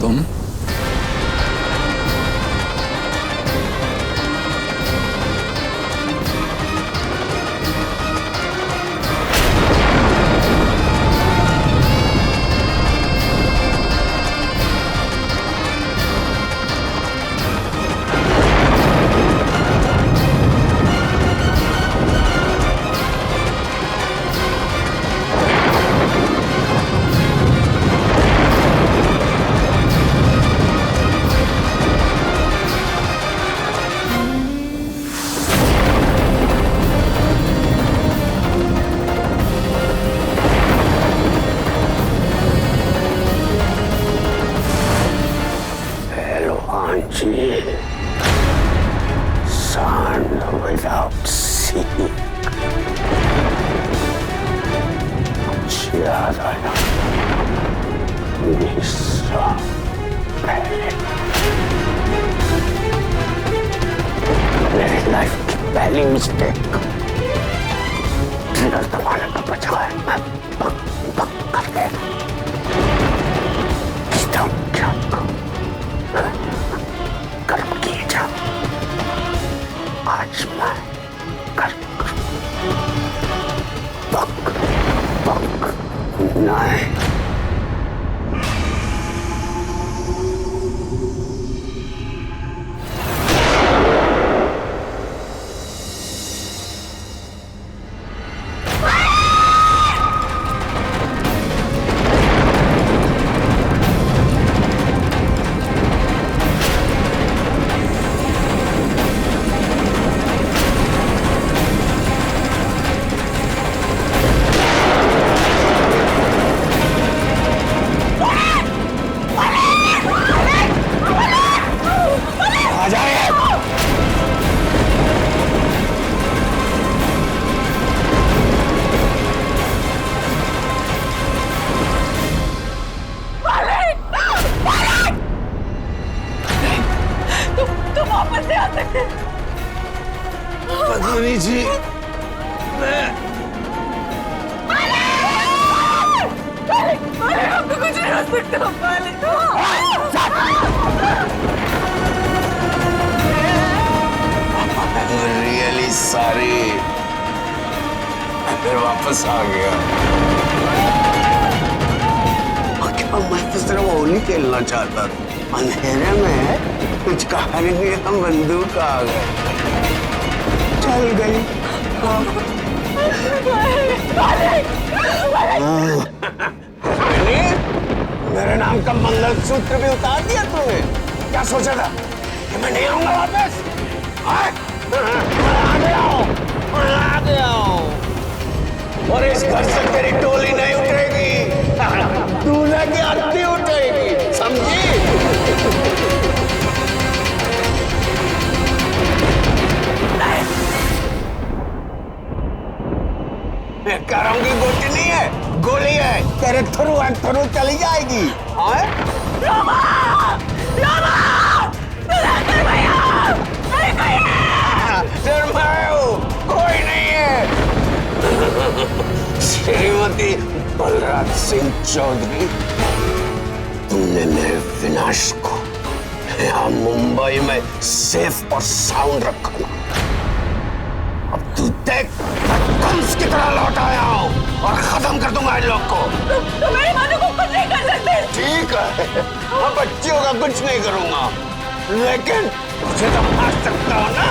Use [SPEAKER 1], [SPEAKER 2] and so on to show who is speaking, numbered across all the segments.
[SPEAKER 1] तुम?
[SPEAKER 2] Sun without sea. ज्यादा मेरी लाइफ की पहली मिस्टेक ट्रिगर दबाने का बचा है। मैं पक कर देगा क्या कर्म किए जा। आज मैं कर्म पक नहीं।
[SPEAKER 3] पद्मिनी जी, मैं
[SPEAKER 4] आपको कुछ नहीं हो सकता।
[SPEAKER 3] रियली सॉरी, फिर वापस आ गया।
[SPEAKER 2] क्या मैं तो सिर्फ होली खेलना चाहता था। अंधेरे में कुछ कहानी नहीं, हम बंदूक आ गए, चल गई। मेरे नाम का मंगलसूत्र भी उतार दिया तूने। क्या सोचा था कि मैं नहीं आऊंगा वापस? आ गया हूं। और इस घर से तेरी टोली नहीं उठेगी, दूल्हे की आरती उठेगी, समझी? करम की गोटी नहीं है, गोली है। तेरे थ्रू चली जाएगी। कोई नहीं है। श्रीमती बलराज सिंह चौधरी, तुमने मेरे विनाश को यहाँ मुंबई में सेफ और साउंड रखा। अब तू देख, कंस की तरह लौट आया हूँ और खत्म कर दूंगा इन लोग को।
[SPEAKER 4] तो मेरी मानो को कुछ नहीं कर सकते।
[SPEAKER 2] ठीक है, मैं बच्चियों का कुछ नहीं करूंगा, लेकिन मुझे तो मार सकता हो ना।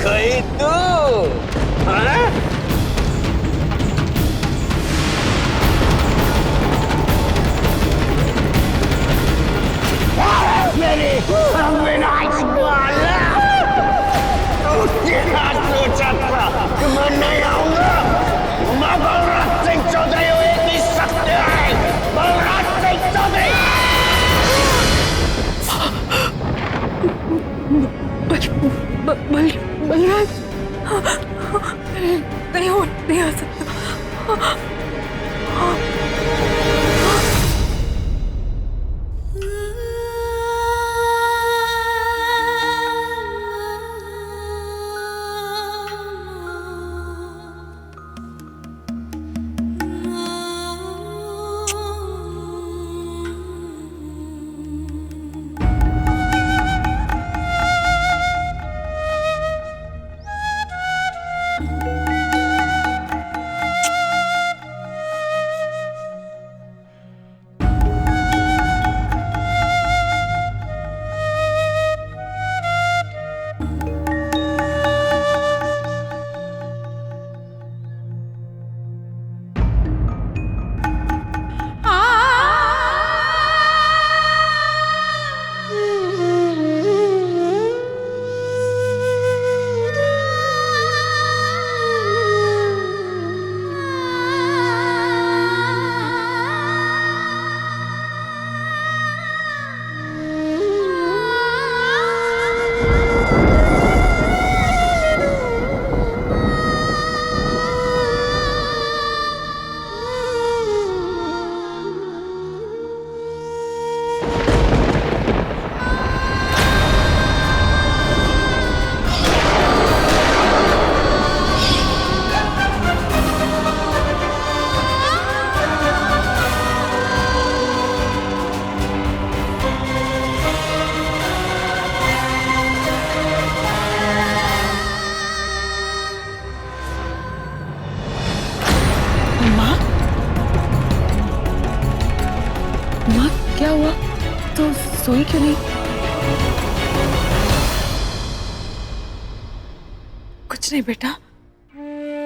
[SPEAKER 3] कहीं तू, हाँ?
[SPEAKER 2] मेरी विनाश वाला, क्या सोचा था कि मैं नहीं आऊंगा? मैं बलराज सिंह चौधरी हूँ, एक ही सत्य है, बलराज सिंह चौधरी।
[SPEAKER 4] माँ क्या हुआ? तो सोई क्यों नहीं? कुछ नहीं बेटा,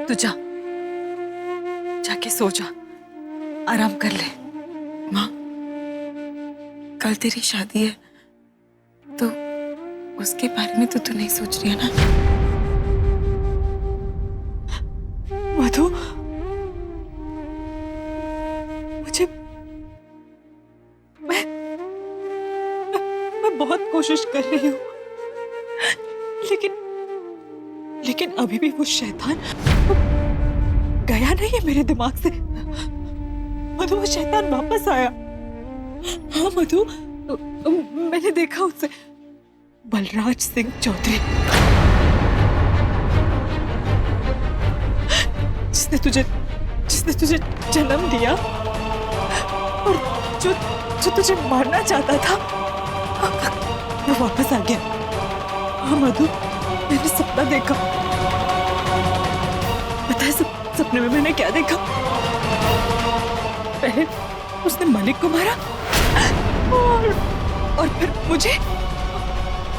[SPEAKER 4] तू जा, जाके सो जा, आराम कर ले। माँ, कल तेरी शादी है तो उसके बारे में तो तू नहीं सोच रही है ना? मधु, मुझे मैं बहुत कोशिश कर रही हूँ, लेकिन अभी भी वो शैतान गया नहीं है मेरे दिमाग से। मधु, वो शैतान वापस आया। हाँ मधु, मैंने देखा उसे, बलराज सिंह चौधरी, जिसने तुझे जन्म दिया और जो तुझे मारना चाहता था, वो वापस आ गया। हाँ मधु, मैंने सपना देखा। पता है सपने में मैंने क्या देखा? पहले उसने मलिक को मारा और फिर मुझे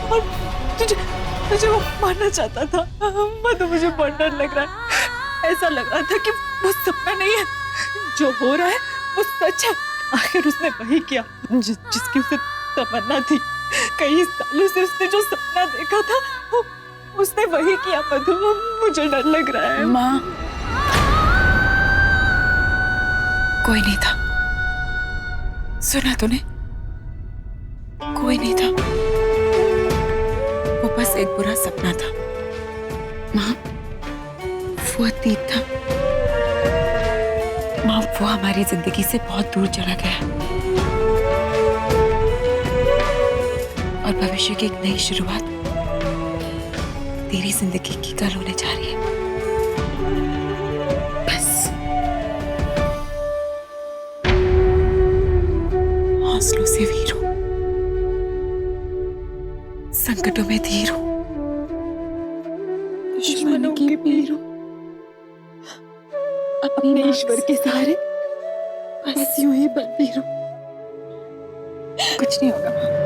[SPEAKER 4] और तुझे वो मारना चाहता था। मधु, मुझे बहुत डर लग रहा है। ऐसा लग रहा था कि वो सपना नहीं है, जो हो रहा है वो सच है। आखिर उसने वही किया जिसकी उसे तमन्ना थी। कई सालों से उसने जो सपना देखा था उसने वही किया। मधु, मुझे डर लग रहा है। माँ, कोई नहीं था, सुना तूने? कोई नहीं था, वो बस एक बुरा सपना था। माँ, वो अतीत था। माँ, वो हमारी जिंदगी से बहुत दूर चला गया और भविष्य की एक नई शुरुआत तेरी जिंदगी की कल होने जा रही है। बस हौसलों से वीर हो, संकटों में धीर हो, दुश्मनों के पीर हो, अपने ईश्वर के सहारे बस यूं ही बंदी रहो। कुछ नहीं होगा माँ।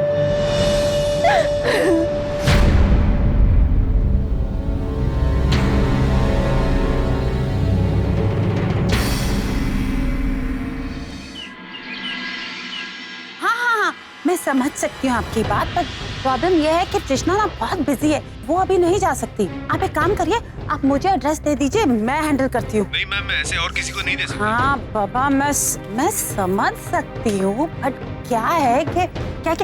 [SPEAKER 1] मैं समझ सकती हूँ आपकी बात, पर प्रॉब्लम यह है कि कृष्णा ना बहुत बिजी है, वो अभी नहीं जा सकती। आप एक काम करिए, आप मुझे एड्रेस दे दीजिए, मैं हैंडल करती हूँ।
[SPEAKER 5] नहीं मैम, मैं ऐसे और किसी को नहीं दे सकती।
[SPEAKER 1] हाँ बाबा, मैं समझ सकती हूँ, बट क्या है कि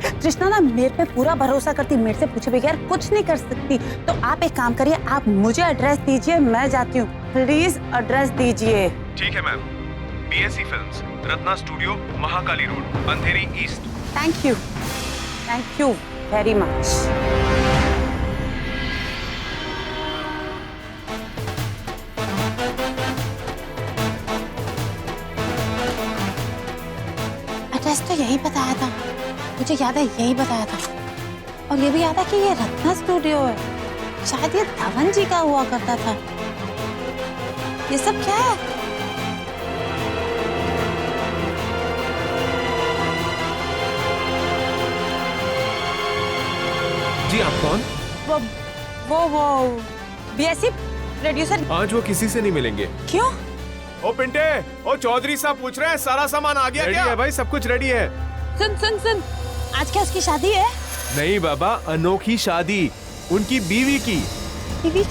[SPEAKER 1] कृष्णा ना मेरे पे पूरा भरोसा करती, मेरे से पूछे बगैर कुछ नहीं कर सकती। तो आप एक काम करिए, आप मुझे एड्रेस दीजिए, मैं जाती हूँ। प्लीज एड्रेस दीजिए।
[SPEAKER 5] ठीक है ma'am. BSC films, Ratna studio, Mahakali road, Andheri east.
[SPEAKER 1] Thank you very much. Address तो यही बताया था, मुझे याद है यही बताया था, और ये भी याद है कि ये रत्ना स्टूडियो है। शायद ये धवन जी का हुआ करता था। ये सब क्या है?
[SPEAKER 5] जी आप कौन?
[SPEAKER 1] वो BSC प्रोड्यूसर।
[SPEAKER 5] आज वो किसी से नहीं मिलेंगे।
[SPEAKER 1] क्यों?
[SPEAKER 5] ओ पिंटे, ओ चौधरी साहब पूछ रहे हैं सारा सामान आ गया क्या? रेडी है भाई, सब कुछ रेडी है।
[SPEAKER 1] सुन, आज क्या उसकी शादी है?
[SPEAKER 5] नहीं बाबा, अनोखी शादी, उनकी बीवी की।
[SPEAKER 1] बीवी?